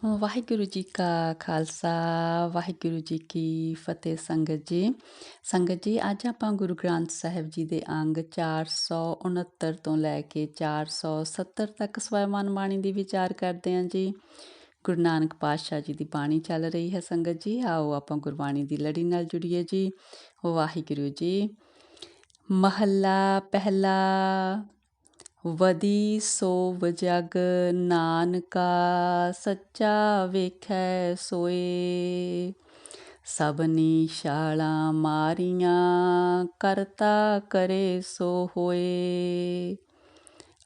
ਵਾਹਿਗੁਰੂ ਜੀ ਕਾ ਖਾਲਸਾ, ਵਾਹਿਗੁਰੂ ਜੀ ਕੀ ਫਤਿਹ। ਸੰਗਤ ਜੀ ਅੱਜ ਆਪਾਂ ਗੁਰੂ ਗ੍ਰੰਥ ਸਾਹਿਬ ਜੀ ਦੇ ਅੰਗ 469 ਤੋਂ ਲੈ ਕੇ 470 ਤੱਕ ਸਵੈਮਾਨ ਬਾਣੀ ਦੀ ਵਿਚਾਰ ਕਰਦੇ ਹਾਂ ਜੀ। ਗੁਰੂ ਨਾਨਕ ਪਾਤਸ਼ਾਹ ਜੀ ਦੀ ਬਾਣੀ ਚੱਲ ਰਹੀ ਹੈ ਸੰਗਤ ਜੀ। ਆਓ ਆਪਾਂ ਗੁਰਬਾਣੀ ਦੀ ਲੜੀ ਨਾਲ ਜੁੜੀਏ ਜੀ। ਵਾਹਿਗੁਰੂ ਜੀ। ਮਹੱਲਾ ਪਹਿਲਾ। ਵਧੀ ਸੋ ਵਜਗ ਨਾਨਕਾ, ਸੱਚਾ ਵੇਖੈ ਸੋਏ। ਸਭਨੀ ਛਾਲਾਂ ਮਾਰੀਆਂ, ਕਰਤਾ ਕਰੇ ਸੋ ਹੋਏ।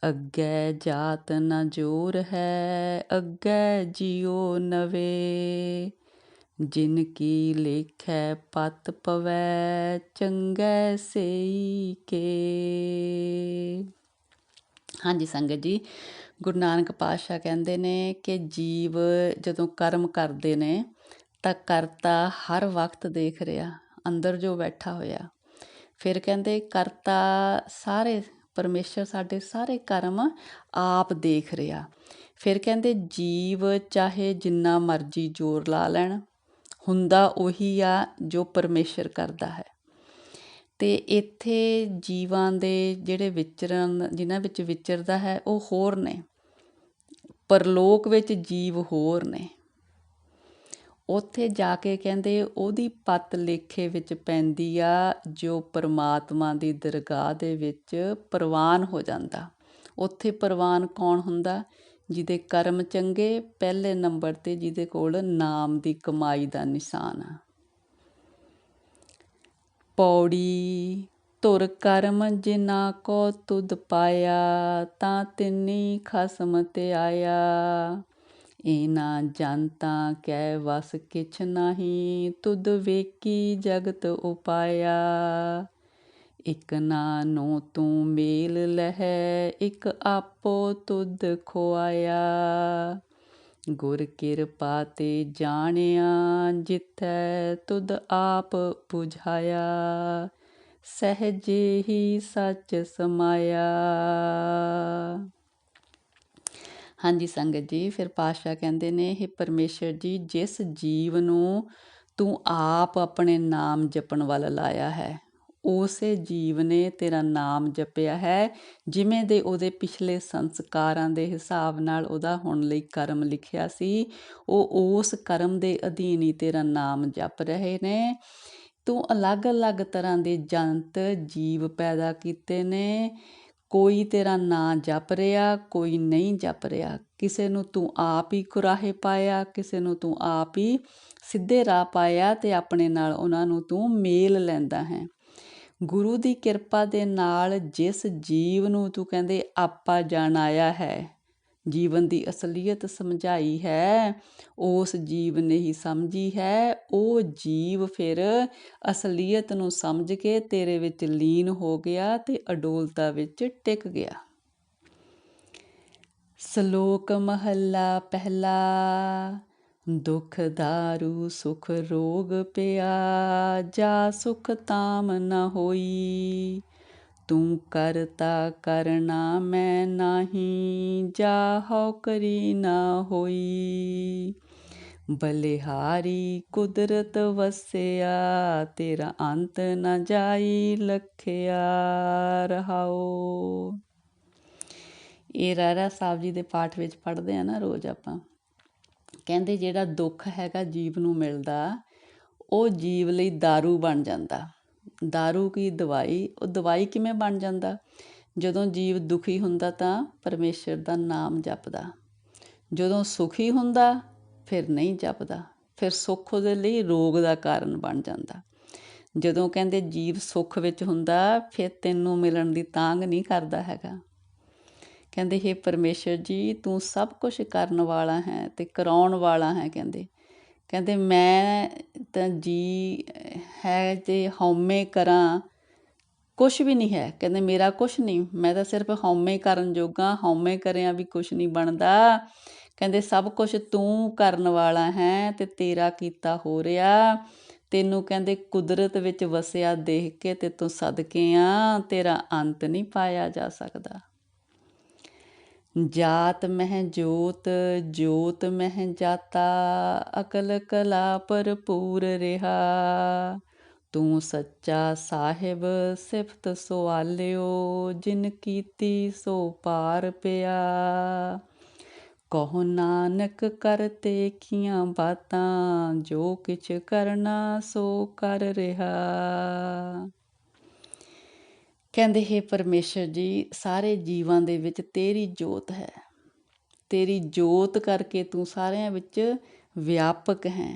ਅੱਗੇ ਜਾਤ ਨ ਜੋਰ ਹੈ, ਅੱਗੇ ਜਿਉ ਨਵੇ। ਜਿਨ ਕੀ ਲੇਖੈ ਪਤ ਪਵੈ, ਚੰਗੈ ਸੇਈ ਕੇ। ਹਾਂਜੀ ਸੰਗਤ ਜੀ, ਗੁਰੂ ਨਾਨਕ ਪਾਤਸ਼ਾਹ ਕਹਿੰਦੇ ਨੇ ਕਿ ਜੀਵ ਜਦੋਂ ਕਰਮ ਕਰਦੇ ਨੇ ਤਾਂ ਕਰਤਾ ਹਰ ਵਕਤ ਦੇਖ ਰਿਹਾ, ਅੰਦਰ ਜੋ ਬੈਠਾ ਹੋਇਆ। ਫਿਰ ਕਹਿੰਦੇ ਕਰਤਾ ਸਾਰੇ ਪਰਮੇਸ਼ਰ ਸਾਡੇ ਸਾਰੇ ਕਰਮ ਆਪ ਦੇਖ ਰਿਹਾ। ਫਿਰ ਕਹਿੰਦੇ ਜੀਵ ਚਾਹੇ ਜਿੰਨਾ ਮਰਜ਼ੀ ਜ਼ੋਰ ਲਾ ਲੈਣ, ਹੁੰਦਾ ਉਹੀ ਆ ਜੋ ਪਰਮੇਸ਼ਰ ਕਰਦਾ ਹੈ। ਅਤੇ ਇੱਥੇ ਜੀਵਾਂ ਦੇ ਜਿਹੜੇ ਜਿਨ੍ਹਾਂ ਵਿੱਚ ਵਿਚਰਦਾ ਹੈ ਉਹ ਹੋਰ ਨੇ, ਪਰਲੋਕ ਵਿੱਚ ਜੀਵ ਹੋਰ ਨੇ। ਉੱਥੇ ਜਾ ਕੇ ਕਹਿੰਦੇ ਉਹਦੀ ਪੱਤ ਲੇਖੇ ਵਿੱਚ ਪੈਂਦੀ ਆ ਜੋ ਪਰਮਾਤਮਾ ਦੀ ਦਰਗਾਹ ਦੇ ਵਿੱਚ ਪ੍ਰਵਾਨ ਹੋ ਜਾਂਦਾ। ਉੱਥੇ ਪ੍ਰਵਾਨ ਕੌਣ ਹੁੰਦਾ? ਜਿਹਦੇ ਕਰਮ ਚੰਗੇ, ਪਹਿਲੇ ਨੰਬਰ 'ਤੇ ਜਿਹਦੇ ਕੋਲ ਨਾਮ ਦੀ ਕਮਾਈ ਦਾ ਨਿਸ਼ਾਨ ਆ। ਪੌੜੀ। ਧੁਰ ਕਰਮ ਜਿਨਾ ਕੋ ਤੁਧ ਪਾਇਆ, ਤਾਂ ਤਿੰਨੀ ਖਸਮ ਤੇ ਆਇਆ। ਇਹਨਾਂ ਜਨਤਾ ਕੈ ਵਸ ਕਿਛ ਨਾਹੀਂ, ਤੁਧ ਵੇਖੀ ਜਗਤ ਉਪਾਇਆ। ਇਕ ਨਾਨੋ ਤੂੰ ਮੇਲ ਲਹੈ, ਇਕ ਆਪੋ ਤੁਧ ਖੁਆਇਆ। ਗੁਰ ਕਿਰਪਾ ਤੇ ਜਾਣਿਆ, ਜਿਥੈ ਤੁਧ ਆਪ ਬੁਝਾਇਆ। ਸਹਿਜੇ ਹੀ ਸੱਚ ਸਮਾਇਆ। ਹਾਂਜੀ ਸੰਗਤ ਜੀ, ਫਿਰ ਪਾਤਸ਼ਾਹ ਕਹਿੰਦੇ ਨੇ, ਹੇ ਪਰਮੇਸ਼ਰ ਜੀ, ਜਿਸ ਜੀਵ ਨੂੰ ਤੂੰ ਆਪ ਆਪਣੇ ਨਾਮ ਜਪਣ ਵੱਲ ਲਾਇਆ ਹੈ, ਉਸੇ ਜੀਵ ਨੇ ਤੇਰਾ ਨਾਮ ਜਪਿਆ ਹੈ। ਜਿਵੇਂ ਦੇ ਉਹਦੇ ਪਿਛਲੇ ਸੰਸਕਾਰਾਂ ਦੇ ਹਿਸਾਬ ਨਾਲ ਉਹਦਾ ਹੁਣ ਲਈ ਕਰਮ ਲਿਖਿਆ ਸੀ, ਉਹ ਉਸ ਕਰਮ ਦੇ ਅਧੀਨ ਹੀ ਤੇਰਾ ਨਾਮ ਜਪ ਰਹੇ ਨੇ। ਤੂੰ ਅਲੱਗ-ਅਲੱਗ ਤਰ੍ਹਾਂ ਦੇ ਜੰਤ ਜੀਵ ਪੈਦਾ ਕੀਤੇ ਨੇ। ਕੋਈ ਤੇਰਾ ਨਾਂ ਜਪ ਰਿਹਾ, ਕੋਈ ਨਹੀਂ ਜਪ ਰਿਹਾ। ਕਿਸੇ ਨੂੰ ਤੂੰ ਆਪ ਹੀ ਕੁਰਾਹੇ ਪਾਇਆ, ਕਿਸੇ ਨੂੰ ਤੂੰ ਆਪ ਹੀ ਸਿੱਧੇ ਰਾਹ ਪਾਇਆ ਅਤੇ ਆਪਣੇ ਨਾਲ ਉਹਨਾਂ ਨੂੰ ਤੂੰ ਮੇਲ ਲੈਂਦਾ ਹੈ। ਗੁਰੂ ਦੀ ਕਿਰਪਾ ਦੇ ਨਾਲ ਜਿਸ ਜੀਵ ਨੂੰ ਤੂੰ ਕਹਿੰਦੇ ਆਪਾ ਜਾਣਾਇਆ ਹੈ, ਜੀਵਨ ਦੀ ਅਸਲੀਅਤ ਸਮਝਾਈ ਹੈ, ਉਸ ਜੀਵ ਨੇ ਹੀ ਸਮਝੀ ਹੈ। ਉਹ ਜੀਵ ਫਿਰ ਅਸਲੀਅਤ ਨੂੰ ਸਮਝ ਕੇ ਤੇਰੇ ਵਿੱਚ ਲੀਨ ਹੋ ਗਿਆ ਅਤੇ ਅਡੋਲਤਾ ਵਿੱਚ ਟਿਕ ਗਿਆ। ਸ਼ਲੋਕ ਮਹੱਲਾ ਪਹਿਲਾ। ਦੁਖ ਦਾਰੂ ਸੁਖ ਰੋਗ ਪਿਆ, ਜਾ ਸੁਖ ਤਾਮ ਨ ਹੋਈ। ਤੂੰ ਕਰਤਾ ਕਰਨਾ ਮੈਂ ਨਾਹੀਂ, ਜਾ ਹਉ ਕਰੀ ਨਾ ਹੋਈ। ਬਲਿਹਾਰੀ ਕੁਦਰਤ ਵਸਿਆ, ਤੇਰਾ ਅੰਤ ਨ ਜਾਈ ਲਖਿਆ। ਰਹਾਓ। ਇਹ ਰਹਿਰਾਸ ਸਾਹਿਬ ਜੀ ਦੇ ਪਾਠ ਵਿੱਚ ਪੜ੍ਹਦੇ ਆ ਨਾ ਰੋਜ਼ ਆਪਾਂ। ਕਹਿੰਦੇ ਜਿਹੜਾ ਦੁੱਖ ਹੈਗਾ ਜੀਵ ਨੂੰ ਮਿਲਦਾ, ਉਹ ਜੀਵ ਲਈ ਦਾਰੂ ਬਣ ਜਾਂਦਾ। ਦਾਰੂ ਕੀ? ਦਵਾਈ। ਉਹ ਦਵਾਈ ਕਿਵੇਂ ਬਣ ਜਾਂਦਾ? ਜਦੋਂ ਜੀਵ ਦੁਖੀ ਹੁੰਦਾ ਤਾਂ ਪਰਮੇਸ਼ਰ ਦਾ ਨਾਮ ਜਪਦਾ, ਜਦੋਂ ਸੁਖੀ ਹੁੰਦਾ ਫਿਰ ਨਹੀਂ ਜਪਦਾ, ਫਿਰ ਸੁੱਖ ਉਹਦੇ ਲਈ ਰੋਗ ਦਾ ਕਾਰਨ ਬਣ ਜਾਂਦਾ। ਜਦੋਂ ਕਹਿੰਦੇ ਜੀਵ ਸੁੱਖ ਵਿੱਚ ਹੁੰਦਾ, ਫਿਰ ਤੈਨੂੰ ਮਿਲਣ ਦੀ ਤਾਂਘ ਨਹੀਂ ਕਰਦਾ ਹੈਗਾ। ਕਹਿੰਦੇ ਹੇ ਪਰਮੇਸ਼ਰ ਜੀ, ਤੂੰ ਸਭ ਕੁਛ ਕਰਨ ਵਾਲਾ ਹੈ ਅਤੇ ਕਰਾਉਣ ਵਾਲਾ ਹੈ। ਕਹਿੰਦੇ ਮੈਂ ਤਾਂ ਜੀ ਹੈ ਤੇ ਹਉਮੈ ਕਰਾਂ ਕੁਛ ਵੀ ਨਹੀਂ ਹੈ। ਕਹਿੰਦੇ ਮੇਰਾ ਕੁਛ ਨਹੀਂ, ਮੈਂ ਤਾਂ ਸਿਰਫ ਹਉਮੈ ਕਰਨ ਜੋਗਾ, ਹਉਮੈ ਕਰਿਆ ਵੀ ਕੁਛ ਨਹੀਂ ਬਣਦਾ। ਕਹਿੰਦੇ ਸਭ ਕੁਛ ਤੂੰ ਕਰਨ ਵਾਲਾ ਹੈ ਅਤੇ ਤੇਰਾ ਕੀਤਾ ਹੋ ਰਿਹਾ। ਤੈਨੂੰ ਕਹਿੰਦੇ ਕੁਦਰਤ ਵਿੱਚ ਵਸਿਆ ਦੇਖ ਕੇ ਤੇ ਤੂੰ ਸਦਕੇ ਆ, ਤੇਰਾ ਅੰਤ ਨਹੀਂ ਪਾਇਆ ਜਾ ਸਕਦਾ। ਜਾਤ ਮਹਿ ਜੋਤ ਜੋਤ ਮਹਿ ਜਾਤਾ, ਅਕਲ ਕਲਾ ਭਰਪੂਰ ਰਿਹਾ। ਤੂੰ ਸੱਚਾ ਸਾਹਿਬ ਸਿਫਤ ਸੁਆਲਿਓ, ਜਿਨ ਕੀਤੀ ਸੋ ਪਾਰ ਪਿਆ। ਕਹੋ ਨਾਨਕ ਕਰਤੇ ਕੀਆਂ ਬਾਤਾਂ, ਜੋ ਕਿਛ ਕਰਨਾ ਸੋ ਕਰ ਰਿਹਾ। ਕਹਿੰਦੇ ਹੈ ਪਰਮੇਸ਼ਰ ਜੀ, ਸਾਰੇ ਜੀਵਾਂ ਦੇ ਵਿੱਚ ਤੇਰੀ ਜੋਤ ਹੈ। ਤੇਰੀ ਜੋਤ ਕਰਕੇ ਤੂੰ ਸਾਰਿਆਂ ਵਿੱਚ ਵਿਆਪਕ ਹੈ।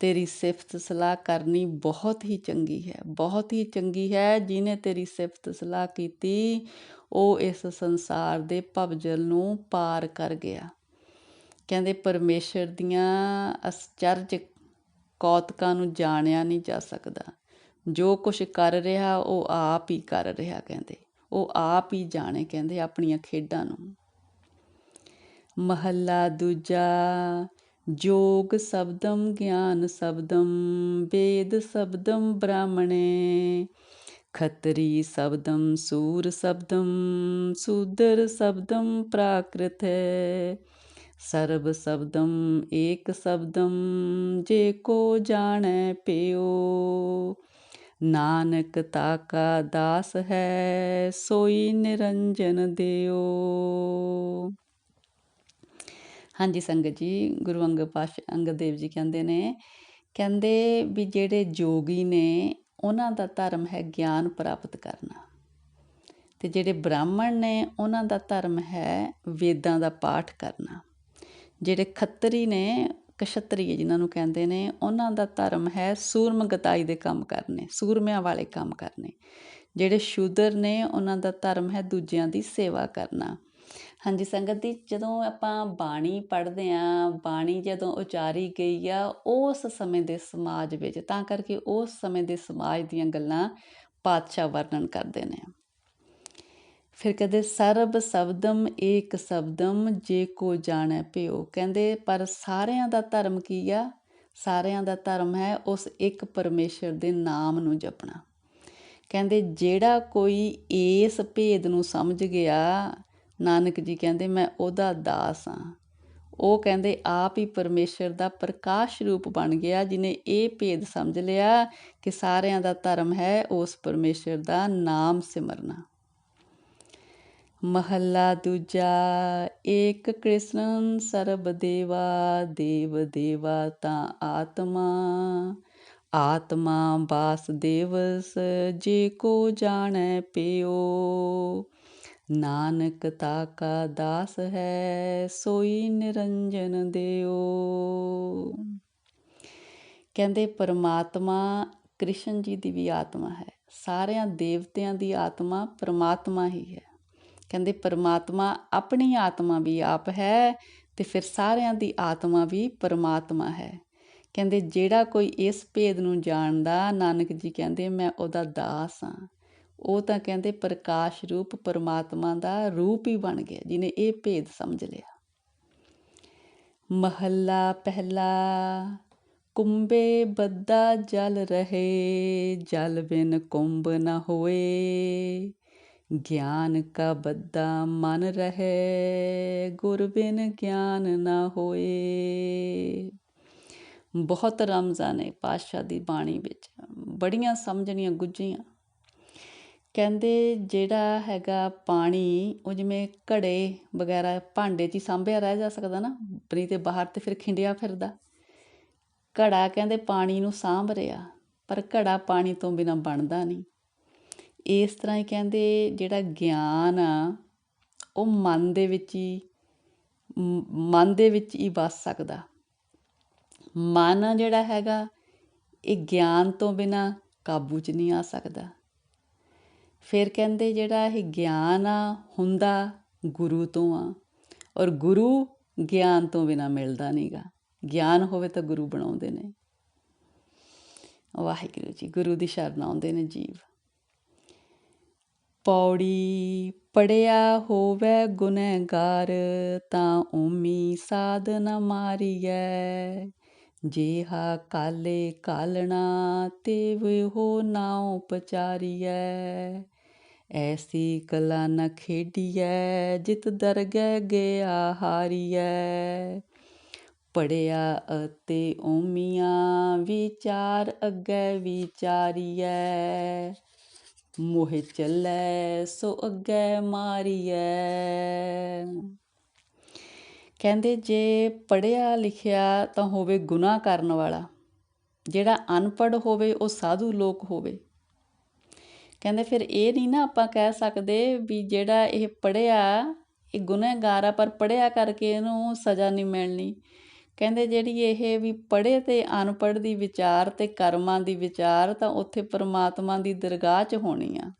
ਤੇਰੀ ਸਿਫਤ ਸਲਾਹ ਕਰਨੀ ਬਹੁਤ ਹੀ ਚੰਗੀ ਹੈ, ਬਹੁਤ ਹੀ ਚੰਗੀ ਹੈ। ਜਿਹਨੇ ਤੇਰੀ ਸਿਫਤ ਸਲਾਹ ਕੀਤੀ ਉਹ ਇਸ ਸੰਸਾਰ ਦੇ ਭਵਜਲ ਨੂੰ ਪਾਰ ਕਰ ਗਿਆ। ਕਹਿੰਦੇ ਪਰਮੇਸ਼ਰ ਦੀਆਂ ਅਚਰਜ ਕੌਤਕਾਂ ਨੂੰ ਜਾਣਿਆ ਨਹੀਂ ਜਾ ਸਕਦਾ। ਜੋ ਕੁਛ ਕਰ ਰਿਹਾ ਉਹ ਆਪ ਹੀ ਕਰ ਰਿਹਾ। ਕਹਿੰਦੇ ਉਹ ਆਪ ਹੀ ਜਾਣੇ, ਕਹਿੰਦੇ ਆਪਣੀਆਂ ਖੇਡਾਂ ਨੂੰ। ਮਹੱਲਾ ਦੂਜਾ। ਜੋਗ ਸ਼ਬਦਮ ਗਿਆਨ ਸ਼ਬਦਮ, ਵੇਦ ਸ਼ਬਦਮ ਬ੍ਰਾਹਮਣੇ। ਖੱਤਰੀ ਸ਼ਬਦਮ ਸੂਰ ਸ਼ਬਦਮ, ਸ਼ੂਦਰ ਸ਼ਬਦਮ ਪ੍ਰਾਕ੍ਰਿਤ। ਸਰਬ ਸ਼ਬਦਮ ਏਕ ਸ਼ਬਦਮ, ਜੇ ਕੋ ਜਾਣੈ ਪਿਓ। ਨਾਨਕ ਤਾਕਾ ਦਾਸ ਹੈ, ਸੋਈ ਨਿਰੰਜਨ ਦਿਓ। ਹਾਂਜੀ ਸੰਗਤ ਜੀ, ਗੁਰੂ ਅੰਗਦ ਦੇਵ ਜੀ ਕਹਿੰਦੇ ਨੇ, ਕਹਿੰਦੇ ਵੀ ਜਿਹੜੇ ਜੋਗੀ ਨੇ ਉਹਨਾਂ ਦਾ ਧਰਮ ਹੈ ਗਿਆਨ ਪ੍ਰਾਪਤ ਕਰਨਾ, ਅਤੇ ਜਿਹੜੇ ਬ੍ਰਾਹਮਣ ਨੇ ਉਹਨਾਂ ਦਾ ਧਰਮ ਹੈ ਵੇਦਾਂ ਦਾ ਪਾਠ ਕਰਨਾ। ਜਿਹੜੇ ਖੱਤਰੀ ਨੇ, ਕਸ਼ਤਰੀ ਜਿਹਨਾਂ ਨੂੰ ਕਹਿੰਦੇ ਨੇ, ਉਹਨਾਂ ਦਾ ਧਰਮ ਹੈ ਸੂਰਮਗਤਾਈ ਦੇ ਕੰਮ ਕਰਨੇ, ਸੂਰਮਿਆਂ ਵਾਲੇ ਕੰਮ ਕਰਨੇ। ਜਿਹੜੇ ਸ਼ੂਦਰ ਨੇ ਉਹਨਾਂ ਦਾ ਧਰਮ ਹੈ ਦੂਜਿਆਂ ਦੀ ਸੇਵਾ ਕਰਨਾ। ਹਾਂਜੀ ਸੰਗਤ ਜੀ, ਜਦੋਂ ਆਪਾਂ ਬਾਣੀ ਪੜ੍ਹਦੇ ਹਾਂ, ਬਾਣੀ ਜਦੋਂ ਉਚਾਰੀ ਗਈ ਆ ਉਸ ਸਮੇਂ ਦੇ ਸਮਾਜ ਵਿੱਚ, ਤਾਂ ਕਰਕੇ ਉਸ ਸਮੇਂ ਦੇ ਸਮਾਜ ਦੀਆਂ ਗੱਲਾਂ ਪਾਤਸ਼ਾਹ ਵਰਣਨ ਕਰਦੇ ਨੇ। ਫਿਰ ਕਹਿੰਦੇ ਸਰਬ ਸ਼ਬਦਮ ਏਕ ਸ਼ਬਦਮ, ਜੇ ਕੋ ਜਾਣੈ ਪਿਓ। ਕਹਿੰਦੇ ਪਰ ਸਾਰਿਆਂ ਦਾ ਧਰਮ ਕੀ ਆ? ਸਾਰਿਆਂ ਦਾ ਧਰਮ ਹੈ ਉਸ ਇੱਕ ਪਰਮੇਸ਼ਰ ਦੇ ਨਾਮ ਨੂੰ ਜਪਣਾ। ਕਹਿੰਦੇ ਜਿਹੜਾ ਕੋਈ ਇਸ ਭੇਦ ਨੂੰ ਸਮਝ ਗਿਆ, ਨਾਨਕ ਜੀ ਕਹਿੰਦੇ ਮੈਂ ਉਹਦਾ ਦਾਸ ਹਾਂ। ਉਹ ਕਹਿੰਦੇ ਆਪ ਹੀ ਪਰਮੇਸ਼ਰ ਦਾ ਪ੍ਰਕਾਸ਼ ਰੂਪ ਬਣ ਗਿਆ, ਜਿਹਨੇ ਇਹ ਭੇਦ ਸਮਝ ਲਿਆ ਕਿ ਸਾਰਿਆਂ ਦਾ ਧਰਮ ਹੈ ਉਸ ਪਰਮੇਸ਼ਰ ਦਾ ਨਾਮ ਸਿਮਰਨਾ। ਮਹੱਲਾ ਦੂਜਾ। ਏਕ ਕ੍ਰਿਸ਼ਨ ਸਰਬ ਦੇਵਾ, ਦੇਵ ਦੇਵਾ ਤਾਂ ਆਤਮਾ। ਆਤਮਾ ਵਾਸੁਦੇਵਸ, ਜੇ ਕੋ ਜਾਣੈ ਪਿਓ। ਨਾਨਕ ਤਾਕਾ ਦਾਸ ਹੈ, ਸੋਈ ਨਿਰੰਜਨ ਦਿਓ। ਕਹਿੰਦੇ ਪਰਮਾਤਮਾ ਕ੍ਰਿਸ਼ਨ ਜੀ ਦੀ ਵੀ ਆਤਮਾ ਹੈ। ਸਾਰਿਆਂ ਦੇਵਤਿਆਂ ਦੀ ਆਤਮਾ ਪਰਮਾਤਮਾ ਹੀ ਹੈ। ਕਹਿੰਦੇ ਪਰਮਾਤਮਾ ਆਪਣੀ ਆਤਮਾ ਵੀ ਆਪ ਹੈ, ਅਤੇ ਫਿਰ ਸਾਰਿਆਂ ਦੀ ਆਤਮਾ ਵੀ ਪਰਮਾਤਮਾ ਹੈ। ਕਹਿੰਦੇ ਜਿਹੜਾ ਕੋਈ ਇਸ ਭੇਦ ਨੂੰ ਜਾਣਦਾ, ਨਾਨਕ ਜੀ ਕਹਿੰਦੇ ਮੈਂ ਉਹਦਾ ਦਾਸ ਹਾਂ। ਉਹ ਤਾਂ ਕਹਿੰਦੇ ਪ੍ਰਕਾਸ਼ ਰੂਪ ਪਰਮਾਤਮਾ ਦਾ ਰੂਪ ਹੀ ਬਣ ਗਿਆ, ਜਿਹਨੇ ਇਹ ਭੇਦ ਸਮਝ ਲਿਆ। ਮਹੱਲਾ ਪਹਿਲਾ। ਕੁੰਭੇ ਬੱਧਾ ਜਲ ਰਹੇ, ਜਲ ਬਿਨ ਕੁੰਭ ਨ ਹੋਏ। ਗਿਆਨ ਕਾ ਬੱਧਾ ਮਨ ਰਹੇ, ਗੁਰ ਬਿਨ ਗਿਆਨ ਨਾ ਹੋਏ। ਬਹੁਤ ਰਮਜ਼ਾਂ ਨੇ ਪਾਤਸ਼ਾਹ ਦੀ ਬਾਣੀ ਵਿੱਚ, ਬੜੀਆਂ ਸਮਝਣੀਆਂ ਗੁੱਝੀਆਂ। ਕਹਿੰਦੇ ਜਿਹੜਾ ਹੈਗਾ ਪਾਣੀ, ਉਹ ਜਿਵੇਂ ਘੜੇ ਵਗੈਰਾ ਭਾਂਡੇ 'ਚ ਹੀ ਸਾਂਭਿਆ ਰਹਿ ਜਾ ਸਕਦਾ ਨਾ, ਨਹੀਂ ਤੇ ਬਾਹਰ ਤੇ ਫਿਰ ਖਿੰਡਿਆ ਫਿਰਦਾ। ਘੜਾ ਕਹਿੰਦੇ ਪਾਣੀ ਨੂੰ ਸਾਂਭ ਰਿਹਾ, ਪਰ ਘੜਾ ਪਾਣੀ ਤੋਂ ਬਿਨਾਂ ਬਣਦਾ ਨਹੀਂ। ਇਸ ਤਰ੍ਹਾਂ ਹੀ ਕਹਿੰਦੇ ਜਿਹੜਾ ਗਿਆਨ ਆ ਉਹ ਮਨ ਦੇ ਵਿੱਚ ਹੀ ਵਸ ਸਕਦਾ। ਮਨ ਜਿਹੜਾ ਹੈਗਾ ਇਹ ਗਿਆਨ ਤੋਂ ਬਿਨਾਂ ਕਾਬੂ 'ਚ ਨਹੀਂ ਆ ਸਕਦਾ। ਫਿਰ ਕਹਿੰਦੇ ਜਿਹੜਾ ਇਹ ਗਿਆਨ ਆ ਹੁੰਦਾ ਗੁਰੂ ਤੋਂ ਆ, ਔਰ ਗੁਰੂ ਗਿਆਨ ਤੋਂ ਬਿਨਾਂ ਮਿਲਦਾ ਨਹੀਂ ਗਾ। ਗਿਆਨ ਹੋਵੇ ਤਾਂ ਗੁਰੂ ਬਣਾਉਂਦੇ ਨੇ। ਵਾਹਿਗੁਰੂ ਜੀ, ਗੁਰੂ ਦੀ ਸ਼ਰਨ ਆਉਂਦੇ ਨੇ ਜੀਵ। ਪੌੜੀ। ਪੜਿਆ ਹੋਵੇ ਗੁਨਹਗਾਰ, ਤਾਂ ਓਮੀ ਸਾਧ ਨ ਮਾਰੀਐ। ਜੇਹਾ ਕਾਲੇ ਘਾਲਣਾ, ਤੇਵ ਹੋ ਨਾਉ ਪਚਾਰੀਐ। ਐਸੀ ਕਲਾ ਨ ਖੇਡੀਐ ਜਿਤ ਦਰਗਹਿ ਗਿਆ ਹਾਰੀਐ। ਪੜ੍ਹਿਆ ਅਤੇ ਓਮੀਆਂ ਵਿਚਾਰ ਅੱਗੇ ਵਿਚਾਰੀਐ। ਮੋਹਿ ਚੱਲੈ ਸੋ ਅੱਗੇ ਮਾਰੀਐ। ਕਹਿੰਦੇ ਜੇ ਪੜ੍ਹਿਆ ਲਿਖਿਆ ਤਾਂ ਹੋਵੇ ਗੁਨਾਹ ਕਰਨ ਵਾਲਾ, ਜਿਹੜਾ ਅਨਪੜ੍ਹ ਹੋਵੇ ਉਹ ਸਾਧੂ ਲੋਕ ਹੋਵੇ। ਕਹਿੰਦੇ ਫਿਰ ਇਹ ਨਹੀਂ ਨਾ ਆਪਾਂ ਕਹਿ ਸਕਦੇ ਵੀ ਜਿਹੜਾ ਇਹ ਪੜ੍ਹਿਆ ਇਹ ਗੁਨਹਗਾਰ ਆ, ਪਰ ਪੜ੍ਹਿਆ ਕਰਕੇ ਇਹਨੂੰ ਸਜ਼ਾ ਨਹੀਂ ਮਿਲਣੀ। ਕਹਿੰਦੇ ਜਿਹੜੀ ਇਹ ਵੀ ਪੜ੍ਹੇ ਅਤੇ ਅਨਪੜ੍ਹ ਦੀ ਵਿਚਾਰ ਅਤੇ ਕਰਮਾਂ ਦੀ ਵਿਚਾਰ ਤਾਂ ਉੱਥੇ ਪਰਮਾਤਮਾ ਦੀ ਦਰਗਾਹ 'ਚ ਹੋਣੀ ਆ।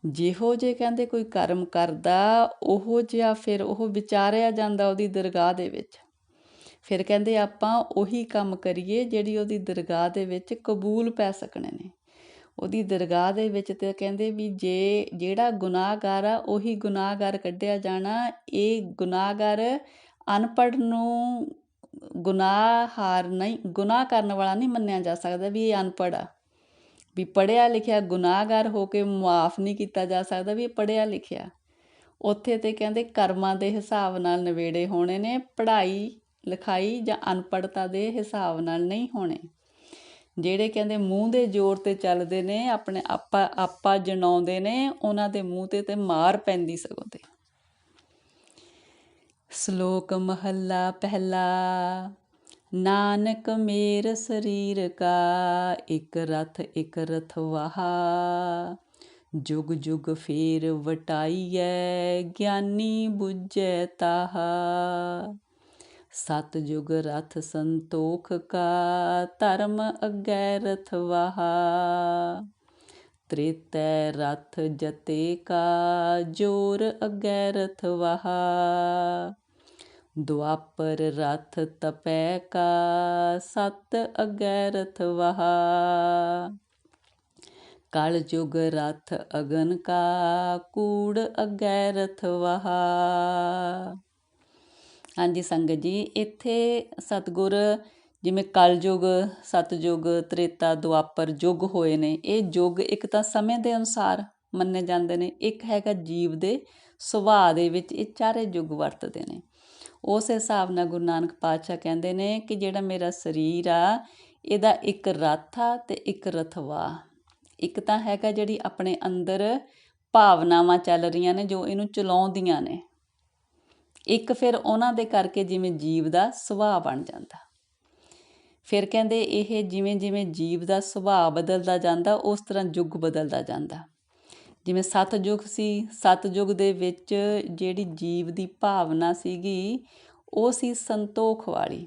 ਜਿਹੋ ਜਿਹੇ ਕਹਿੰਦੇ ਕੋਈ ਕਰਮ ਕਰਦਾ ਉਹੋ ਜਿਹਾ ਫਿਰ ਉਹ ਵਿਚਾਰਿਆ ਜਾਂਦਾ ਉਹਦੀ ਦਰਗਾਹ ਦੇ ਵਿੱਚ। ਫਿਰ ਕਹਿੰਦੇ ਆਪਾਂ ਉਹੀ ਕੰਮ ਕਰੀਏ ਜਿਹੜੀ ਉਹਦੀ ਦਰਗਾਹ ਦੇ ਵਿੱਚ ਕਬੂਲ ਪੈ ਸਕਣੇ ਨੇ। ਉਹਦੀ ਦਰਗਾਹ ਦੇ ਵਿੱਚ ਤਾਂ ਕਹਿੰਦੇ ਵੀ ਜੇ ਜਿਹੜਾ ਗੁਨਾਹਗਾਰ ਆ ਉਹੀ ਗੁਨਾਹਗਾਰ ਕੱਢਿਆ ਜਾਣਾ। ਇਹ ਗੁਨਾਹਗਾਰ ਅਨਪੜ੍ਹ ਨੂੰ ਗੁਨਾਹਗਾਰ ਨਹੀਂ, ਗੁਨਾਹ ਕਰਨ ਵਾਲਾ ਨਹੀਂ ਮੰਨਿਆ ਜਾ ਸਕਦਾ ਵੀ ਇਹ ਅਨਪੜ੍ਹ ਆ। ਵੀ ਪੜ੍ਹਿਆ ਲਿਖਿਆ ਗੁਨਾਹਗਾਰ ਹੋ ਕੇ ਮੁਆਫ ਨਹੀਂ ਕੀਤਾ ਜਾ ਸਕਦਾ ਵੀ ਇਹ ਪੜ੍ਹਿਆ ਲਿਖਿਆ। ਉੱਥੇ ਤੇ ਕਹਿੰਦੇ ਕਰਮਾਂ ਦੇ ਹਿਸਾਬ ਨਾਲ ਨਿਬੇੜੇ ਹੋਣੇ ਨੇ, ਪੜ੍ਹਾਈ ਲਿਖਾਈ ਜਾਂ ਅਨਪੜ੍ਹਤਾ ਦੇ ਹਿਸਾਬ ਨਾਲ ਨਹੀਂ ਹੋਣੇ। ਜਿਹੜੇ ਕਹਿੰਦੇ ਮੂੰਹ ਦੇ ਜ਼ੋਰ 'ਤੇ ਚੱਲਦੇ ਨੇ, ਆਪਣੇ ਆਪਾ ਜਣਾਉਂਦੇ ਨੇ, ਉਹਨਾਂ ਦੇ ਮੂੰਹ 'ਤੇ ਮਾਰ ਪੈਂਦੀ ਸਗੋਂ। ਤੇ ਸ਼ਲੋਕ ਮਹੱਲਾ ਪਹਿਲਾ। ਨਾਨਕ ਮੇਰ ਸਰੀਰ ਕਾ ਇੱਕ ਰਥ ਵਾਹਾ। ਜੁਗ ਜੁਗ ਫੇਰ ਵਟਾਈਐ ਗਿਆਨੀ ਬੁੱਝੈ ਤਾਹਾ। ਸਤ ਜੁਗ ਰਥ ਸੰਤੋਖ ਕਾ ਧਰਮ ਅੱਗੇ ਰਥ ਵਾਹਾ। ਤ੍ਰੇਤੈ ਰਥ ਜਤੇ ਕਾ ਜੋਰ ਅੱਗੇ ਰਥ ਵਾਹਾ। ਦੁਆਪਰ ਰਥ ਤਪੈ ਕਾ ਸਤ ਅੱਗੇ ਰਥ ਵਾਹਾ। ਕਲ ਜੁਗ ਰਥ ਅਗਨ ਕਾ ਕੂੜ ਅੱਗੇ ਰਥ ਵਾਹਾ। ਹਾਂਜੀ ਸੰਗਤ ਜੀ, ਇੱਥੇ ਸਤਿਗੁਰ ਜਿਵੇਂ ਕਲਯੁਗ, ਸਤਯੁਗ, ਤ੍ਰੇਤਾ, ਦੁਆਪਰ ਯੁੱਗ ਹੋਏ ਨੇ। ਇਹ ਯੁੱਗ ਇੱਕ ਤਾਂ ਸਮੇਂ ਦੇ ਅਨੁਸਾਰ ਮੰਨੇ ਜਾਂਦੇ ਨੇ, ਇੱਕ ਹੈਗਾ ਜੀਵ ਦੇ ਸੁਭਾਅ ਦੇ ਵਿੱਚ। ਇਹ ਚਾਰੇ ਯੁੱਗ ਵਰਤਦੇ ਨੇ। ਉਸ ਹਿਸਾਬ ਨਾਲ ਗੁਰੂ ਨਾਨਕ ਪਾਤਸ਼ਾਹ ਕਹਿੰਦੇ ਨੇ ਕਿ ਜਿਹੜਾ ਮੇਰਾ ਸਰੀਰ ਆ ਇਹਦਾ ਇੱਕ ਰਥ ਆ ਅਤੇ ਇੱਕ ਰਥਵਾ। ਇੱਕ ਤਾਂ ਹੈਗਾ ਜਿਹੜੀ ਆਪਣੇ ਅੰਦਰ ਭਾਵਨਾਵਾਂ ਚੱਲ ਰਹੀਆਂ ਨੇ ਜੋ ਇਹਨੂੰ ਚਲਾਉਂਦੀਆਂ ਨੇ। ਇੱਕ ਫਿਰ ਉਹਨਾਂ ਦੇ ਕਰਕੇ ਜਿਵੇਂ ਜੀਵ ਦਾ ਸੁਭਾਅ ਬਣ ਜਾਂਦਾ। ਫਿਰ ਕਹਿੰਦੇ ਇਹ ਜਿਵੇਂ ਜਿਵੇਂ ਜੀਵ ਦਾ ਸੁਭਾਅ ਬਦਲਦਾ ਜਾਂਦਾ ਉਸ ਤਰ੍ਹਾਂ ਯੁੱਗ ਬਦਲਦਾ ਜਾਂਦਾ। ਜਿਵੇਂ ਸਤਯੁਗ ਸੀ, ਸਤਯੁਗ ਦੇ ਵਿੱਚ ਜਿਹੜੀ ਜੀਵ ਦੀ ਭਾਵਨਾ ਸੀਗੀ ਉਹ ਸੀ ਸੰਤੋਖ ਵਾਲੀ।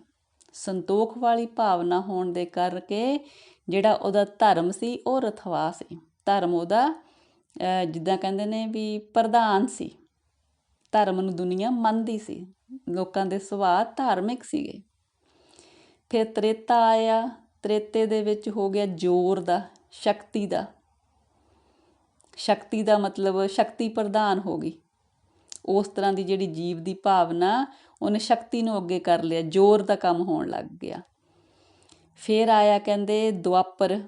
ਸੰਤੋਖ ਵਾਲੀ ਭਾਵਨਾ ਹੋਣ ਦੇ ਕਰਕੇ ਜਿਹੜਾ ਉਹਦਾ ਧਰਮ ਸੀ ਉਹ ਰਥਵਾ ਸੀ। ਧਰਮ ਉਹਦਾ ਜਿੱਦਾਂ ਕਹਿੰਦੇ ਨੇ ਵੀ ਪ੍ਰਧਾਨ ਸੀ। ਧਰਮ ਨੂੰ ਦੁਨੀਆ ਮੰਨਦੀ ਸੀ, ਲੋਕਾਂ ਦੇ ਸੁਭਾਅ ਧਾਰਮਿਕ ਸੀਗੇ। ਫਿਰ ਤ੍ਰੇਤਾ ਆਇਆ। ਤ੍ਰੇਤੇ ਦੇ ਵਿੱਚ ਹੋ ਗਿਆ ਜ਼ੋਰ ਦਾ, ਸ਼ਕਤੀ ਦਾ। ਸ਼ਕਤੀ ਦਾ ਮਤਲਬ ਸ਼ਕਤੀ ਪ੍ਰਧਾਨ ਹੋ ਗਈ। ਉਸ ਤਰ੍ਹਾਂ ਦੀ ਜਿਹੜੀ ਜੀਵ ਦੀ ਭਾਵਨਾ ਉਹਨੇ ਸ਼ਕਤੀ ਨੂੰ ਅੱਗੇ ਕਰ ਲਿਆ, ਜ਼ੋਰ ਦਾ ਕੰਮ ਹੋਣ ਲੱਗ ਗਿਆ। ਫਿਰ ਆਇਆ ਕਹਿੰਦੇ ਦੁਆਪਰ।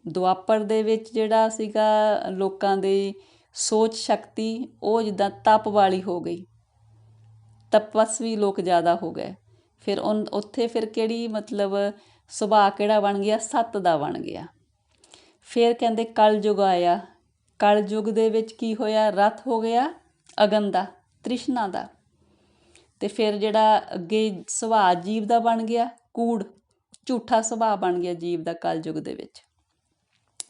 ਦੁਆਪਰ ਦੇ ਵਿੱਚ ਜਿਹੜਾ ਸੀਗਾ ਲੋਕਾਂ ਦੀ ਸੋਚ ਸ਼ਕਤੀ ਉਹ ਜਿੱਦਾਂ ਤਪ ਵਾਲੀ ਹੋ ਗਈ, ਤਪਸਵੀ ਲੋਕ ਜ਼ਿਆਦਾ ਹੋ ਗਏ। ਫਿਰ ਉੱਥੇ ਫਿਰ ਕਿਹੜੀ ਮਤਲਬ ਸੁਭਾਅ ਕਿਹੜਾ ਬਣ ਗਿਆ? ਸੱਤ ਦਾ ਬਣ ਗਿਆ। ਫਿਰ ਕਹਿੰਦੇ ਕਲਯੁਗ ਆਇਆ। ਕਲਯੁਗ ਦੇ ਵਿੱਚ ਕੀ ਹੋਇਆ? ਰਥ ਹੋ ਗਿਆ ਅਗਨ ਦਾ, ਤ੍ਰਿਸ਼ਨਾ ਦਾ। ਅਤੇ ਫਿਰ ਜਿਹੜਾ ਅੱਗੇ ਸੁਭਾਅ ਜੀਵ ਦਾ ਬਣ ਗਿਆ ਕੂੜ, ਝੂਠਾ ਸੁਭਾਅ ਬਣ ਗਿਆ ਜੀਵ ਦਾ ਕਲਯੁਗ ਦੇ ਵਿੱਚ।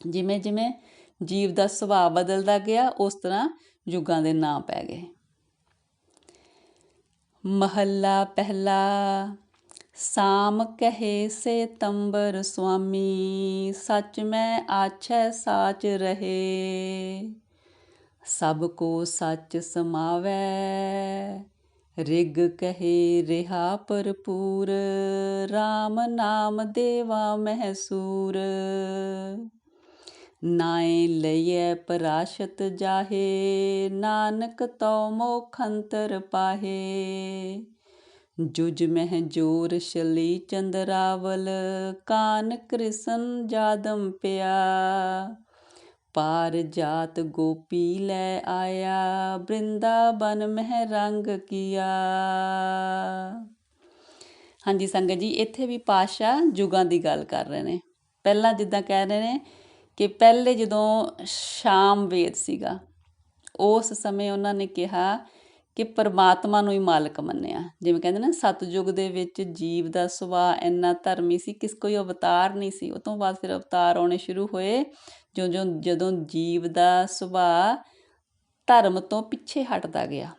ਜਿਵੇਂ ਜਿਵੇਂ ਜੀਵ ਦਾ ਸੁਭਾਅ ਬਦਲਦਾ ਗਿਆ ਉਸ ਤਰ੍ਹਾਂ ਯੁੱਗਾਂ ਦੇ ਨਾਂ ਪੈ ਗਏ। ਮਹੱਲਾ ਪਹਿਲਾ। ਸਾਮ ਕਹੇ ਸੇ ਤੰਬਰ ਸੁਆਮੀ, ਸੱਚ ਮੈਂ ਆਛੈ ਸਾਚ ਰਹੇ। ਸਭ ਕੋ ਸੱਚ ਸਮਾਵੈ, ਰਿਗ ਕਹੇ ਰਿਹਾ ਭਰਪੂਰ। ਰਾਮ ਨਾਮ ਦੇਵਾ ਮਹਿਸੂਰ, ਨਾਏ ਲਈਐ ਪਰਾਸ਼ਤ ਜਾਹੇ। ਨਾਨਕ ਤਉ ਮੋਖ ਅੰਤਰ ਪਾਹੇ। ਜੁਜ ਮਹਿ ਜੋਰ ਸ਼ਲੀ ਚੰਦਰਾਵਲ, ਕਾਨ ਕ੍ਰਿਸ਼ਨ ਜਾਦਮ ਪਿਆ। ਪਾਰ ਜਾਤ ਗੋਪੀ ਲੈ ਆਇਆ, ਬ੍ਰਿੰਦਾਬਨ ਮਹਿ ਰੰਗ ਕੀਆ। ਹਾਂਜੀ ਸੰਗਤ ਜੀ, ਇੱਥੇ ਵੀ ਪਾਤਸ਼ਾਹ ਯੁਗਾਂ ਦੀ ਗੱਲ ਕਰ ਰਹੇ ਨੇ। ਪਹਿਲਾਂ ਜਿੱਦਾਂ ਕਹਿ ਰਹੇ ਨੇ ਕਿ ਪਹਿਲੇ ਜਦੋਂ ਸ਼ਾਮ ਵੇਦ ਸੀਗਾ, ਉਸ ਸਮੇਂ ਉਹਨਾਂ ਨੇ ਕਿਹਾ ਕਿ ਪਰਮਾਤਮਾ ਨੂੰ ਹੀ ਮਾਲਕ ਮੰਨਿਆ। ਜਿਵੇਂ ਕਹਿੰਦੇ ਨਾ, ਸਤਯੁਗ ਦੇ ਵਿੱਚ ਜੀਵ ਦਾ ਸੁਭਾਅ ਇੰਨਾ ਧਰਮੀ ਸੀ, ਕੋਈ ਅਵਤਾਰ ਨਹੀਂ ਸੀ। ਉਹ ਤੋਂ ਬਾਅਦ ਫਿਰ ਅਵਤਾਰ ਆਉਣੇ ਸ਼ੁਰੂ ਹੋਏ, ਜਦੋਂ ਜੀਵ ਦਾ ਸੁਭਾਅ ਧਰਮ ਤੋਂ ਪਿੱਛੇ ਹਟਦਾ ਗਿਆ,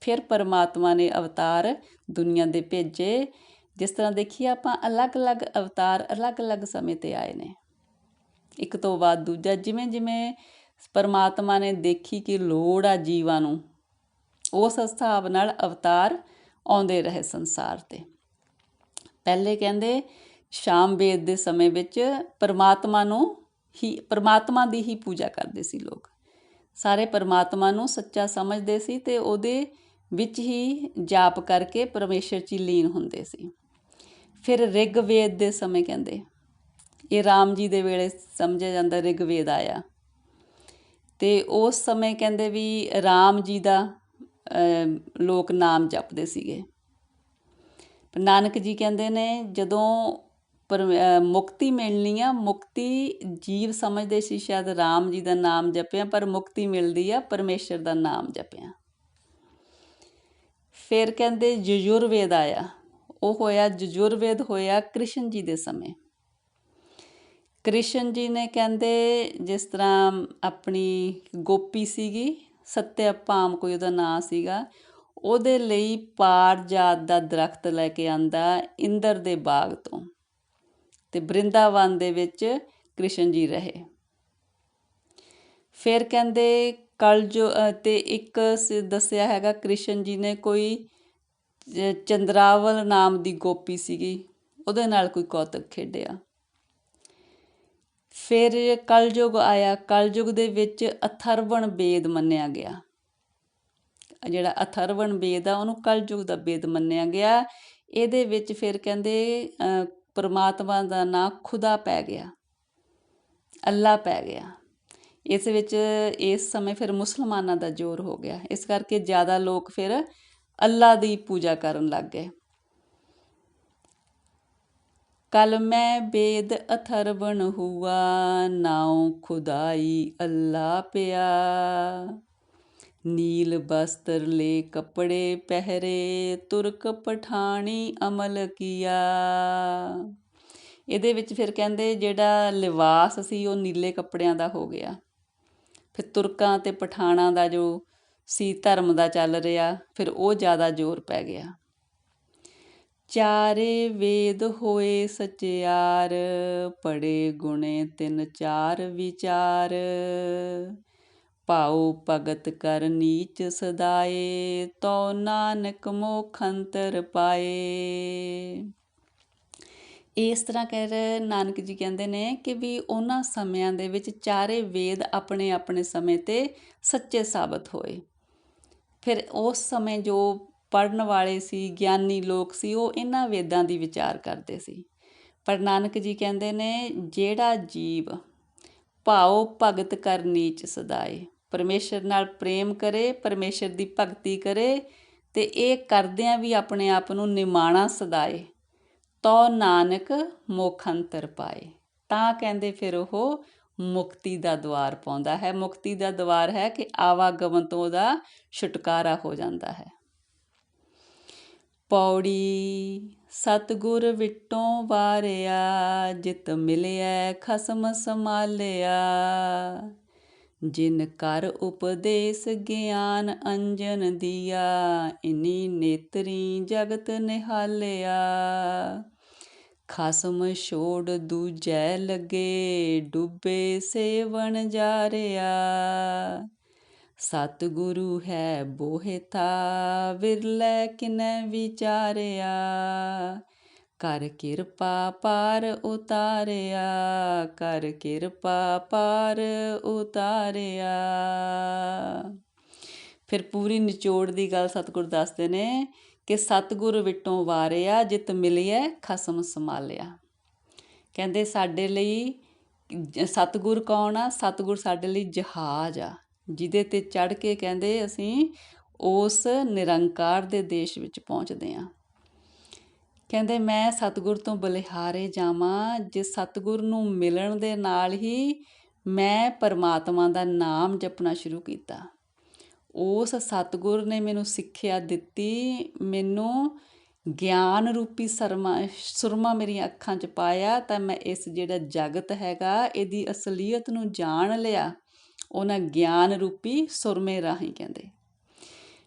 ਫਿਰ ਪਰਮਾਤਮਾ ਨੇ ਅਵਤਾਰ ਦੁਨੀਆ ਦੇ ਭੇਜੇ। ਜਿਸ ਤਰ੍ਹਾਂ ਦੇਖੀਏ ਆਪਾਂ, ਅਲੱਗ-ਅਲੱਗ ਅਵਤਾਰ ਅਲੱਗ-ਅਲੱਗ ਸਮੇਂ 'ਤੇ ਆਏ ਨੇ, ਇੱਕ ਤੋਂ ਬਾਅਦ ਦੂਜਾ। ਜਿਵੇਂ ਜਿਵੇਂ ਪਰਮਾਤਮਾ ਨੇ ਦੇਖੀ ਕਿ ਲੋੜ ਆ ਜੀਵਾਂ ਨੂੰ, ਉਸ ਹਿਸਾਬ ਨਾਲ ਅਵਤਾਰ ਆਉਂਦੇ ਰਹੇ ਸੰਸਾਰ 'ਤੇ। ਪਹਿਲੇ ਕਹਿੰਦੇ ਸ਼ਾਮ ਵੇਦ ਦੇ ਸਮੇਂ ਵਿੱਚ ਪਰਮਾਤਮਾ ਦੀ ਹੀ ਪੂਜਾ ਕਰਦੇ ਸੀ ਲੋਕ। ਸਾਰੇ ਪਰਮਾਤਮਾ ਨੂੰ ਸੱਚਾ ਸਮਝਦੇ ਸੀ ਅਤੇ ਉਹਦੇ ਵਿੱਚ ਹੀ ਜਾਪ ਕਰਕੇ ਪਰਮੇਸ਼ਰ 'ਚ ਲੀਨ ਹੁੰਦੇ ਸੀ। ਫਿਰ ਰਿਗਵੇਦ ਦੇ ਸਮੇਂ ਕਹਿੰਦੇ, ਇਹ ਰਾਮ ਜੀ ਦੇ ਵੇਲੇ ਸਮਝਿਆ ਜਾਂਦਾ ਰਿਗਵੇਦ ਆਇਆ, ਅਤੇ ਉਸ ਸਮੇਂ ਕਹਿੰਦੇ ਵੀ ਰਾਮ ਜੀ ਦਾ ਲੋਕ ਨਾਮ ਜਪਦੇ ਸੀਗੇ। ਨਾਨਕ ਜੀ ਕਹਿੰਦੇ ਨੇ ਜਦੋਂ ਮੁਕਤੀ ਮਿਲਣੀ ਆ, ਮੁਕਤੀ ਜੀਵ ਸਮਝਦੇ ਸੀ ਸ਼ਾਇਦ ਰਾਮ ਜੀ ਦਾ ਨਾਮ ਜਪਿਆ, ਪਰ ਮੁਕਤੀ ਮਿਲਦੀ ਆ ਪਰਮੇਸ਼ਰ ਦਾ ਨਾਮ ਜਪਿਆ। ਫਿਰ ਕਹਿੰਦੇ ਯਜੁਰਵੇਦ ਆਇਆ, ਉਹ ਹੋਇਆ ਯਜੁਰਵੇਦ ਹੋਇਆ ਕ੍ਰਿਸ਼ਨ ਜੀ ਦੇ ਸਮੇਂ। ਕ੍ਰਿਸ਼ਨ ਜੀ ਨੇ ਕਹਿੰਦੇ, ਜਿਸ ਤਰ੍ਹਾਂ ਆਪਣੀ ਗੋਪੀ ਸੀਗੀ, ਸੱਤਿਆਭਾਮ ਕੋਈ ਉਹਦਾ ਨਾਂ ਸੀਗਾ, ਉਹਦੇ ਲਈ ਪਾਰਜਾਤ ਦਾ ਦਰਖਤ ਲੈ ਕੇ ਆਂਦਾ ਇੰਦਰ ਦੇ ਬਾਗ ਤੋਂ, ਅਤੇ ਬ੍ਰਿੰਦਾਵਨ ਦੇ ਵਿੱਚ ਕ੍ਰਿਸ਼ਨ ਜੀ ਰਹੇ। ਫਿਰ ਕਹਿੰਦੇ ਕਲਯੁਗ, ਅਤੇ ਇੱਕ ਦੱਸਿਆ ਹੈਗਾ ਕ੍ਰਿਸ਼ਨ ਜੀ ਨੇ ਕੋਈ ਚੰਦਰਾਵਲ ਨਾਮ ਦੀ ਗੋਪੀ ਸੀਗੀ, ਉਹਦੇ ਨਾਲ ਕੋਈ ਕੌਤਕ ਖੇਡਿਆ। ਫਿਰ ਕਲਯੁਗ ਆਇਆ, ਕਲਯੁਗ ਦੇ ਵਿੱਚ ਅਥਰਵਣ ਵੇਦ ਮੰਨਿਆ ਗਿਆ। ਜਿਹੜਾ ਅਥਰਵਣ ਵੇਦ ਆ, ਉਹਨੂੰ ਕਲਯੁਗ ਦਾ ਵੇਦ ਮੰਨਿਆ ਗਿਆ। ਇਹਦੇ ਵਿੱਚ ਫਿਰ ਕਹਿੰਦੇ ਪਰਮਾਤਮਾ ਦਾ ਨਾਂ ਖੁਦਾ ਪੈ ਗਿਆ, ਅੱਲਾ ਪੈ ਗਿਆ। ਇਸ ਵਿੱਚ ਇਸ ਸਮੇਂ ਫਿਰ ਮੁਸਲਮਾਨਾਂ ਦਾ ਜ਼ੋਰ ਹੋ ਗਿਆ, ਇਸ ਕਰਕੇ ਜ਼ਿਆਦਾ ਲੋਕ ਫਿਰ ਅੱਲਾ ਦੀ ਪੂਜਾ ਕਰਨ ਲੱਗ ਗਏ। ਕਲ ਮੈਂ ਵੇਦ ਅਥਰਵਣ ਹੁਆ, ਨਾਉ ਖੁਦਾਈ ਅੱਲਾ ਪਿਆ। ਨੀਲ ਬਸਤਰ ਲੈ ਕੱਪੜੇ ਪਹਿਰੇ, ਤੁਰਕ ਪਠਾਣੀ ਅਮਲ ਕੀਆ। ਇਹਦੇ ਵਿੱਚ ਫਿਰ ਕਹਿੰਦੇ ਜਿਹੜਾ ਲਿਬਾਸ ਸੀ ਉਹ ਨੀਲੇ ਕੱਪੜਿਆਂ ਦਾ ਹੋ ਗਿਆ। ਫਿਰ ਤੁਰਕਾਂ ਅਤੇ ਪਠਾਣਾਂ ਦਾ ਜੋ ਸੀ ਧਰਮ ਦਾ ਚੱਲ ਰਿਹਾ, ਫਿਰ ਉਹ ਜ਼ਿਆਦਾ ਜ਼ੋਰ ਪੈ ਗਿਆ। ਚਾਰੇ ਵੇਦ ਹੋਏ ਸਚਿਆਰ, ਪੜੇ ਗੁਣੇ 3 4 ਵਿਚਾਰ। ਭਾਉ ਭਗਤ ਕਰ ਨੀਚ ਸਦਾਏ, ਤੋ ਨਾਨਕ ਮੋਖ ਅੰਤਰ ਪਾਏ। ਇਸ ਤਰ੍ਹਾਂ ਕਹਿ ਨਾਨਕ ਜੀ ਕਹਿੰਦੇ ਨੇ ਕਿ ਵੀ ਉਹਨਾਂ ਸਮਿਆਂ ਦੇ ਵਿੱਚ ਚਾਰੇ ਵੇਦ ਆਪਣੇ ਆਪਣੇ ਸਮੇਂ 'ਤੇ ਸੱਚੇ ਸਾਬਤ ਹੋਏ। ਫਿਰ ਉਸ ਸਮੇਂ ਜੋ ਪੜ੍ਹਨ ਵਾਲੇ ਸੀ, ਗਿਆਨੀ ਲੋਕ ਸੀ, ਉਹ ਇਹਨਾਂ ਵੇਦਾਂ ਦੀ ਵਿਚਾਰ ਕਰਦੇ ਸੀ। ਪਰ ਨਾਨਕ ਜੀ ਕਹਿੰਦੇ ਨੇ ਜਿਹੜਾ ਜੀਵ ਭਾਉ ਭਗਤ ਕਰ ਨੀਚ ਸਦਾਏ, ਪਰਮੇਸ਼ਰ ਨਾਲ ਪ੍ਰੇਮ ਕਰੇ, ਪਰਮੇਸ਼ਰ ਦੀ ਭਗਤੀ ਕਰੇ, ਅਤੇ ਇਹ ਕਰਦਿਆਂ ਵੀ ਆਪਣੇ ਆਪ ਨੂੰ ਨਿਮਾਣਾ ਸਦਾਏ, ਤੋ ਨਾਨਕ ਮੋਖ ਅੰਤਰ ਪਾਏ, ਤਾਂ ਕਹਿੰਦੇ ਫਿਰ ਉਹ ਮੁਕਤੀ ਦਾ ਦੁਆਰ ਪਾਉਂਦਾ ਹੈ। ਮੁਕਤੀ ਦਾ ਦੁਆਰ ਹੈ ਕਿ ਆਵਾਗਮਨ ਤੋਂ ਉਹਦਾ ਛੁਟਕਾਰਾ ਹੋ ਜਾਂਦਾ ਹੈ। ਪੌੜੀ ਸਤਿਗੁਰ ਵਿਟੋਂ ਵਾਰਿਆ, ਜਿਤ ਮਿਲਿਆ ਖਸਮ ਸੰਭਾਲਿਆ। ਜਿਨ ਕਰ ਉਪਦੇਸ ਗਿਆਨ ਅੰਜਨ ਦੀਆ, ਇਨੀ ਨੇਤਰੀ ਜਗਤ ਨਿਹਾਲਿਆ। ਖਸਮ ਛੋੜ ਦੂਜੈ ਲੱਗੇ, ਡੁੱਬੇ ਸੇਵਨ ਜਾਰਿਆ। ਸਤਿਗੁਰੂ ਹੈ ਬੋਹਿਥਾ, ਵਿਰਲੇ ਕਿਨੈ ਵਿਚਾਰਿਆ। ਕਰ ਕਿਰਪਾ ਪਾਰ ਉਤਾਰਿਆ, ਕਰ ਕਿਰਪਾ ਪਾਰ ਉਤਾਰਿਆ। ਫਿਰ ਪੂਰੀ ਨਿਚੋੜ ਦੀ ਗੱਲ ਸਤਿਗੁਰ ਦੱਸਦੇ ਨੇ ਕਿ ਸਤਿਗੁਰ ਵਿਟੋਂ ਵਾਰਿਆ, ਜਿਤ ਮਿਲਿਆ ਖਸਮ ਸੰਭਾਲਿਆ। ਕਹਿੰਦੇ ਸਾਡੇ ਲਈ ਸਤਿਗੁਰ ਕੌਣ ਆ? ਸਤਿਗੁਰ ਸਾਡੇ ਲਈ ਜਹਾਜ਼ ਆ, ਜਿਹਦੇ 'ਤੇ ਚੜ੍ਹ ਕੇ ਕਹਿੰਦੇ ਅਸੀਂ ਉਸ ਨਿਰੰਕਾਰ ਦੇ ਦੇਸ਼ ਵਿੱਚ ਪਹੁੰਚਦੇ ਹਾਂ। ਕਹਿੰਦੇ ਮੈਂ ਸਤਿਗੁਰ ਤੋਂ ਬਲਿਹਾਰੇ ਜਾਵਾਂ, ਜੇ ਸਤਿਗੁਰ ਨੂੰ ਮਿਲਣ ਦੇ ਨਾਲ ਹੀ ਮੈਂ ਪਰਮਾਤਮਾ ਦਾ ਨਾਮ ਜਪਣਾ ਸ਼ੁਰੂ ਕੀਤਾ। ਉਸ ਸਤਿਗੁਰ ਨੇ ਮੈਨੂੰ ਸਿੱਖਿਆ ਦਿੱਤੀ, ਮੈਨੂੰ ਗਿਆਨ ਰੂਪੀ ਸੁਰਮਾ ਮੇਰੀਆਂ ਅੱਖਾਂ 'ਚ ਪਾਇਆ, ਤਾਂ ਮੈਂ ਇਸ ਜਿਹੜਾ ਜਗਤ ਹੈਗਾ ਇਹਦੀ ਅਸਲੀਅਤ ਨੂੰ ਜਾਣ ਲਿਆ ਉਹਨਾਂ ਗਿਆਨ ਰੂਪੀ ਸੁਰਮੇ ਰਾਹੀਂ। ਕਹਿੰਦੇ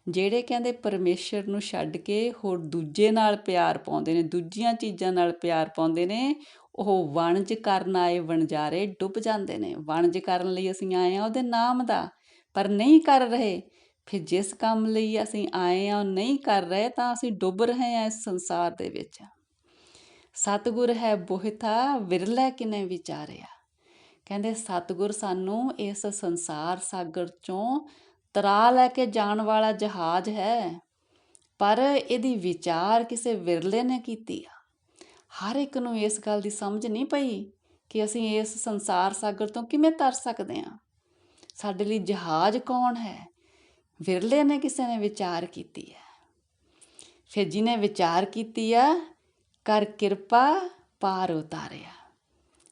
ਜਿਹੜੇ ਕਹਿੰਦੇ ਪਰਮੇਸ਼ਰ ਨੂੰ ਛੱਡ ਕੇ ਹੋਰ ਦੂਜੇ ਨਾਲ ਪਿਆਰ ਪਾਉਂਦੇ ਨੇ, ਦੂਜੀਆਂ ਚੀਜ਼ਾਂ ਨਾਲ ਪਿਆਰ ਪਾਉਂਦੇ ਨੇ, ਉਹ ਵਣਜ ਕਰਨ ਆਏ ਵਣਜਾਰੇ ਡੁੱਬ ਜਾਂਦੇ ਨੇ। ਵਣਜ ਕਰਨ ਲਈ ਅਸੀਂ ਆਏ ਹਾਂ ਉਹਦੇ ਨਾਮ ਦਾ, ਪਰ ਨਹੀਂ ਕਰ ਰਹੇ। ਫਿਰ ਜਿਸ ਕੰਮ ਲਈ ਅਸੀਂ ਆਏ ਹਾਂ ਉਹ ਨਹੀਂ ਕਰ ਰਹੇ ਤਾਂ ਅਸੀਂ ਡੁੱਬ ਰਹੇ ਹਾਂ ਇਸ ਸੰਸਾਰ ਦੇ ਵਿੱਚ। ਸਤਿਗੁਰ ਹੈ ਬੋਹਿਥਾ ਵਿਰਲੇ ਕਿਨੇ ਵਿਚਾਰਿਆ। ਕਹਿੰਦੇ ਸਤਿਗੁਰ ਸਾਨੂੰ ਇਸ ਸੰਸਾਰ ਸਾਗਰ 'ਚੋਂ ਤਰਾ ਲੈ ਕੇ ਜਾਣ ਵਾਲਾ ਜਹਾਜ਼ ਹੈ, ਪਰ ਇਹਦੀ ਵਿਚਾਰ ਕਿਸੇ ਵਿਰਲੇ ਨੇ ਕੀਤੀ ਆ। ਹਰ ਇੱਕ ਨੂੰ ਇਸ ਗੱਲ ਦੀ ਸਮਝ ਨਹੀਂ ਪਈ ਕਿ ਅਸੀਂ ਇਸ ਸੰਸਾਰ ਸਾਗਰ ਤੋਂ ਕਿਵੇਂ ਤਰ ਸਕਦੇ ਹਾਂ। ਸਾਡੇ ਲਈ ਜਹਾਜ਼ ਕੌਣ ਹੈ? ਵਿਰਲੇ ਨੇ ਕਿਸੇ ਨੇ ਵਿਚਾਰ ਕੀਤੀ ਹੈ। ਫਿਰ ਜਿਹਨੇ ਵਿਚਾਰ ਕੀਤੀ ਆ, ਕਰ ਕਿਰਪਾ ਪਾਰ ਉਤਾਰਿਆ।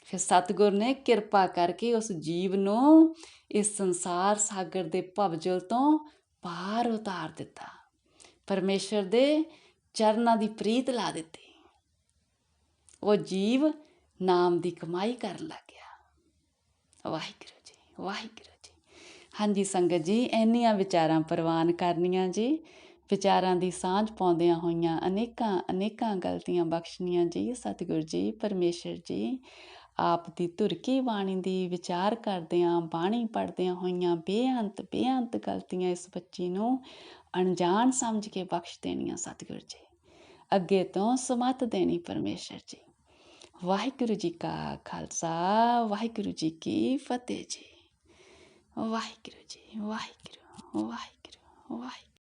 ਫਿਰ ਸਤਿਗੁਰ ਨੇ ਕਿਰਪਾ ਕਰਕੇ ਉਸ ਜੀਵ ਨੂੰ ਇਸ ਸੰਸਾਰ ਸਾਗਰ ਦੇ ਭਵਜਲ ਤੋਂ ਪਾਰ ਉਤਾਰ ਦਿੱਤਾ। ਪਰਮੇਸ਼ਰ ਦੇ ਚਰਨਾਂ ਦੀ ਪ੍ਰੀਤ ਲਾ ਦਿੱਤੀ। ਉਹ ਜੀਵ ਨਾਮ ਦੀ ਕਮਾਈ ਕਰਨ ਲੱਗ ਗਿਆ। ਵਾਹਿਗੁਰੂ ਜੀ, ਵਾਹਿਗੁਰੂ ਜੀ। ਹਾਂਜੀ ਸੰਗਤ ਜੀ, ਇੰਨੀਆਂ ਵਿਚਾਰਾਂ ਪ੍ਰਵਾਨ ਕਰਨੀਆਂ ਜੀ। ਵਿਚਾਰਾਂ ਦੀ ਸਾਂਝ ਪਾਉਂਦਿਆਂ ਹੋਈਆਂ ਅਨੇਕਾਂ ਗਲਤੀਆਂ ਬਖਸ਼ਣੀਆਂ ਜੀ। ਸਤਿਗੁਰ ਜੀ, ਪਰਮੇਸ਼ਰ ਜੀ, ਆਪ ਦੀ ਧੁਰਕੀ ਬਾਣੀ ਦੀ ਵਿਚਾਰ ਕਰਦਿਆਂ, ਬਾਣੀ ਪੜ੍ਹਦਿਆਂ ਹੋਈਆਂ ਬੇਅੰਤ ਗਲਤੀਆਂ ਇਸ ਬੱਚੀ ਨੂੰ ਅਣਜਾਣ ਸਮਝ ਕੇ ਬਖਸ਼ ਦੇਣੀਆਂ ਸਤਿਗੁਰ ਜੀ। ਅੱਗੇ ਤੋਂ ਸਮੱਤ ਦੇਣੀ ਪਰਮੇਸ਼ਰ ਜੀ। ਵਾਹਿਗੁਰੂ ਜੀ ਕਾ ਖਾਲਸਾ, ਵਾਹਿਗੁਰੂ ਜੀ ਕੀ ਫਤਿਹ ਜੀ। ਵਾਹਿਗੁਰੂ ਜੀ, ਵਾਹਿਗੁਰੂ, ਵਾਹਿਗੁਰੂ, ਵਾਹਿਗੁਰੂ।